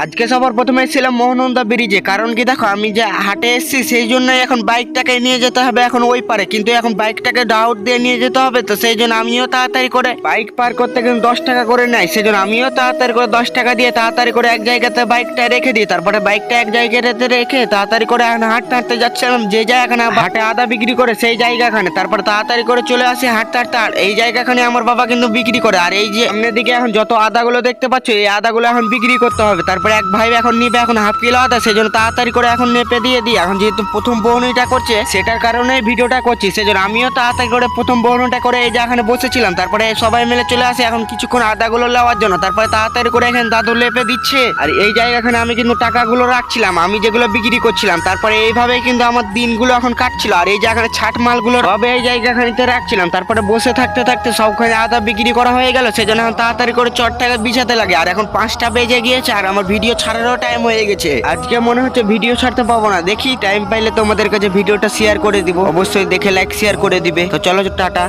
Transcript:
আজকে সবার প্রথমে এসেছিলাম মোহনন্দা ব্রিজে, কারণ কি দেখো আমি যে হাটে এসেছি সেই জন্যই এখন বাইকটাকে নিয়ে যেতে হবে এখন ওই পারে, কিন্তু এখন বাইকটাকে ডাউট দিয়ে নিয়ে যেতে হবে, তো সেই জন্য আমিও তাড়াতাড়ি করে বাইক পার করতে কিন্তু 10 টাকা করে নেয়, সেই জন্য আমিও তাড়াতাড়ি করে 10 টাকা দিয়ে তাড়াতাড়ি করে এক জায়গাতে বাইকটা রেখে দিই। তারপরে বাইকটা এক জায়গাতে রেখে তাড়াতাড়ি করে এখন হাঁটতে হাঁটতে যাচ্ছিলাম যে জায়গাখানে হাটে আদা বিক্রি করে সেই জায়গাখানে। তারপরে তাড়াতাড়ি করে চলে আসি হাঁটতে হাঁটতে, আর এই জায়গাখানে আমার বাবা কিন্তু বিক্রি করে। আর এই যে সামনের দিকে এখন যত আদাগুলো দেখতে পাচ্ছ এই আদাগুলো এখন বিক্রি করতে হবে। তারপরে এক ভাই এখন নিবে এখন হাফ কিলো আদা, সেই জন্য তাড়াতাড়ি করে এখন নেপে দিয়ে দিই। এখন যেহেতু প্রথম বহনিটা করছে সেটার কারণে ভিডিওটা করছি, সেই জন্য আমিও তাড়াতাড়ি করে প্রথম বহনটা করে এই যে এখানে বসেছিলাম। তারপরে সবাই মিলে চলে আসে এখন কিছুক্ষণ আদাগুলো নেওয়ার জন্য। তারপরে তাড়াতাড়ি করে এখানে দাদু লেপে দিচ্ছে, আর এই জায়গাখানে আমি কিন্তু টাকাগুলো রাখছিলাম আমি যেগুলো বিক্রি করছিলাম। তারপরে এইভাবেই কিন্তু আমার দিনগুলো এখন কাটছিল, আর এই জায়গায় ছাট মালগুলো সব এই জায়গাখানিতে রাখছিলাম। তারপরে বসে থাকতে থাকতে সবখানে আদা বিক্রি করা হয়ে গেল, সেই জন্য এখন তাড়াতাড়ি করে চটটাকে বিছাতে লাগে। আর এখন 5টা বেজে গিয়েছে আর আমার ভিডিও ছাড়ারও টাইম হয়ে গেছে। আজকে মনে হচ্ছে ভিডিও ছাড়তে পাবো না, দেখি টাইম পাইলে তোমাদের কাছে ভিডিওটা শেয়ার করে দিব, অবশ্যই দেখে লাইক শেয়ার করে দিবে। তো চলো টাটা।